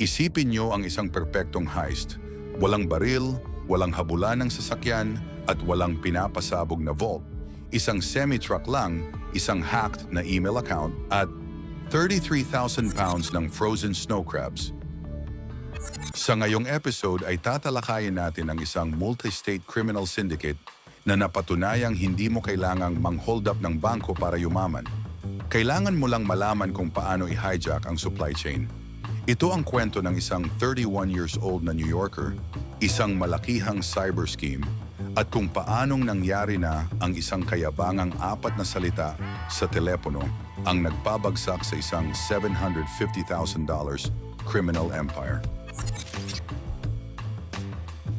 Isipin niyo ang isang perpektong heist. Walang baril, walang habulan ng sasakyan, at walang pinapasabog na vault. Isang semi-truck lang, isang hacked na email account, at 33,000 pounds ng frozen snow crabs. Sa ngayong episode ay tatalakayin natin ang isang multi-state criminal syndicate na napatunayang hindi mo kailangang mang-hold up ng bangko para yumaman. Kailangan mo lang malaman kung paano i-hijack ang supply chain. Ito ang kwento ng isang 31 years old na New Yorker, isang malakihang cyber scheme, at kung paanong nangyari na ang isang kayabangang 4 na salita sa telepono ang nagpabagsak sa isang $750,000 criminal empire.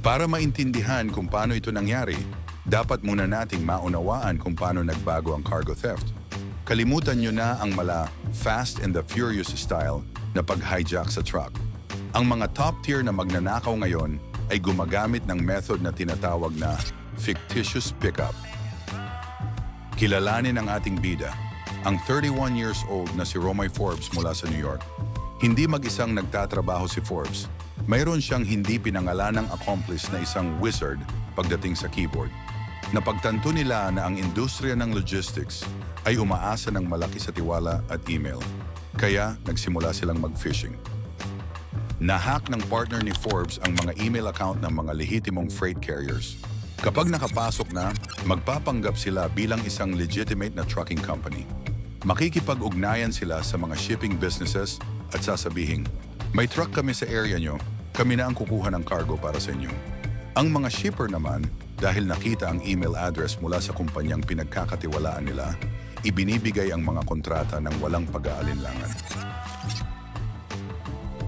Para maintindihan kung paano ito nangyari, dapat muna nating maunawaan kung paano nagbago ang cargo theft. Kalimutan nyo na ang mala Fast and the Furious style na pag-hijack sa truck. Ang mga top-tier na magnanakaw ngayon ay gumagamit ng method na tinatawag na fictitious pickup. Kilalanin ang ating bida, ang 31 years old na si Romay Forbes mula sa New York. Hindi mag-isang nagtatrabaho si Forbes. Mayroon siyang hindi pinangalanang accomplice na isang wizard pagdating sa keyboard. Napagtanto nila na ang industriya ng logistics ay umaasa ng malaki sa tiwala at email. Kaya nagsimula silang mag-phishing. Nahack ng partner ni Forbes ang mga email account ng mga lehitimong freight carriers. Kapag nakapasok na, magpapanggap sila bilang isang legitimate na trucking company. Makikipag-ugnayan sila sa mga shipping businesses at sasabihin, "May truck kami sa area nyo, kami na ang kukuha ng cargo para sa inyo." Ang mga shipper naman, dahil nakita ang email address mula sa kumpanyang pinagkakatiwalaan nila, ibinibigay ang mga kontrata ng walang pag-aalinlangan.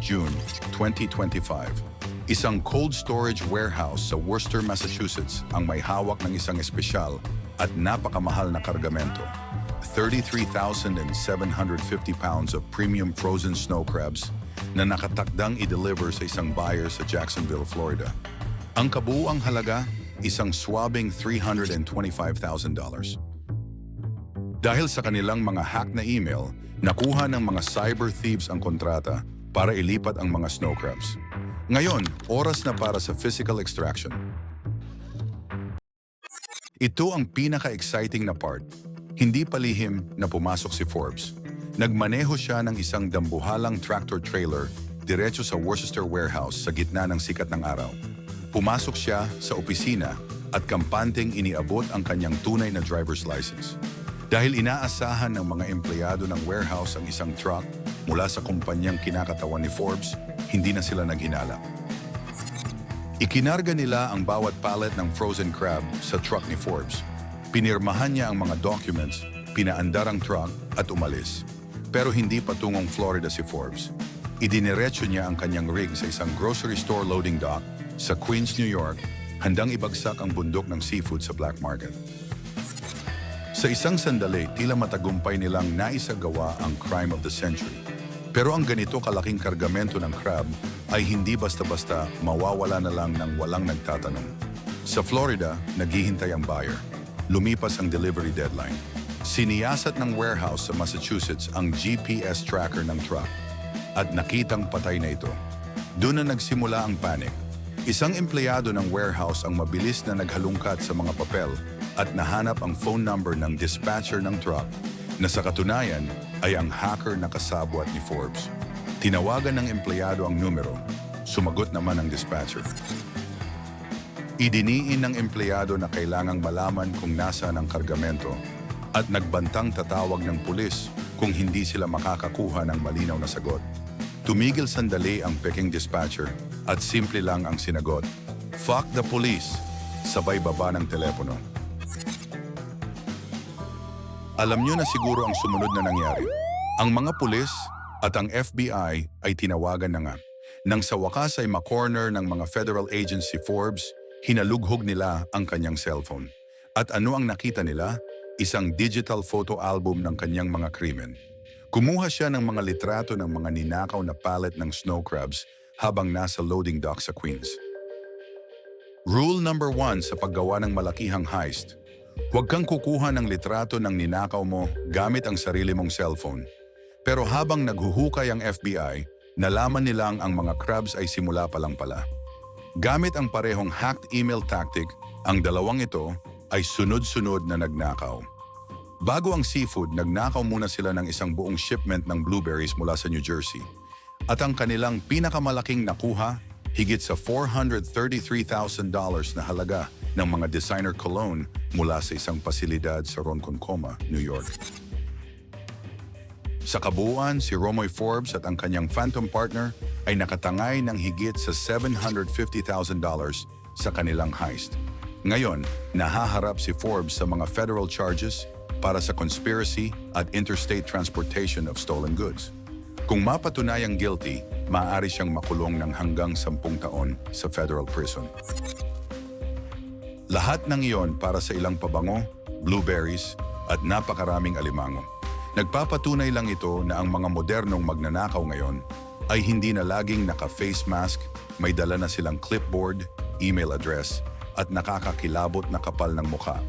June 2025, isang cold storage warehouse sa Worcester, Massachusetts ang may hawak ng isang espesyal at napakamahal na kargamento. 33,750 pounds of premium frozen snow crabs na nakatakdang i-deliver sa isang buyer sa Jacksonville, Florida. Ang kabuuang halaga, isang swabbing $325,000. Dahil sa kanilang mga hack na email, nakuha ng mga cyber thieves ang kontrata para ilipat ang mga snow crabs. Ngayon, oras na para sa physical extraction. Ito ang pinaka-exciting na part. Hindi palihim na pumasok si Forbes. Nagmaneho siya ng isang dambuhalang tractor trailer diretso sa Worcester warehouse sa gitna ng sikat ng araw. Pumasok siya sa opisina at kampanteng iniabot ang kanyang tunay na driver's license. Dahil inaasahan ng mga empleyado ng warehouse ang isang truck mula sa kumpanyang kinakatawan ni Forbes, hindi na sila naghinala. Ikinarga nila ang bawat pallet ng frozen crab sa truck ni Forbes. Pinirmahan niya ang mga documents, pinaandar ang truck at umalis. Pero hindi patungong Florida si Forbes. Idiniretso niya ang kanyang rig sa isang grocery store loading dock sa Queens, New York, handang ibagsak ang bundok ng seafood sa black market. Sa isang sandali, tila matagumpay nilang naisagawa ang crime of the century. Pero ang ganito kalaking kargamento ng crab ay hindi basta-basta mawawala na lang ng walang nagtatanong. Sa Florida, naghihintay ang buyer. Lumipas ang delivery deadline. Siniyasat ng warehouse sa Massachusetts ang GPS tracker ng truck at nakitang patay na ito. Doon na nagsimula ang panic. Isang empleyado ng warehouse ang mabilis na naghalungkat sa mga papel at nahanap ang phone number ng dispatcher ng truck na sa katunayan ay ang hacker na kasabwat ni Forbes. Tinawagan ng empleyado ang numero, sumagot naman ang dispatcher. Idiniin ng empleyado na kailangang malaman kung nasaan ang kargamento at nagbantang tatawag ng pulis kung hindi sila makakakuha ng malinaw na sagot. Tumigil sandali ang peking dispatcher at simple lang ang sinagot, "Fuck the police," sabay baba ng telepono. Alam niyo na siguro ang sumunod na nangyari. Ang mga pulis at ang FBI ay tinawagan na nga. Nang sa wakas ay makorner ng mga federal agents si Forbes, hinalughog nila ang kanyang cellphone. At ano ang nakita nila? Isang digital photo album ng kanyang mga krimen. Kumuha siya ng mga litrato ng mga ninakaw na pallet ng snow crabs habang nasa loading dock sa Queens. Rule number 1 sa paggawa ng malakihang heist: huwag kang kukuha ng litrato ng ninakaw mo gamit ang sarili mong cellphone. Pero habang naghuhukay ang FBI, Nalaman nilang ang mga crabs ay simula pa lang pala. Gamit ang parehong hacked email tactic, ang dalawang ito ay sunod-sunod na nagnakaw. Bago ang seafood, nagnakaw muna sila ng isang buong shipment ng blueberries mula sa New Jersey. At ang kanilang pinakamalaking nakuha, higit sa $433,000 na halaga ng mga designer cologne mula sa isang pasilidad sa Ronkonkoma, New York. Sa kabuuan, si Romoy Forbes at ang kanyang phantom partner ay nakatangay ng higit sa $750,000 sa kanilang heist. Ngayon, nahaharap si Forbes sa mga federal charges para sa conspiracy at interstate transportation of stolen goods. Kung mapatunayang guilty, maaari siyang makulong ng hanggang 10 taon sa federal prison. Lahat ng iyon para sa ilang pabango, blueberries at napakaraming alimango. Nagpapatunay lang ito na ang mga modernong magnanakaw ngayon ay hindi na laging naka-face mask, may dala na silang clipboard, email address at nakakakilabot na kapal ng mukha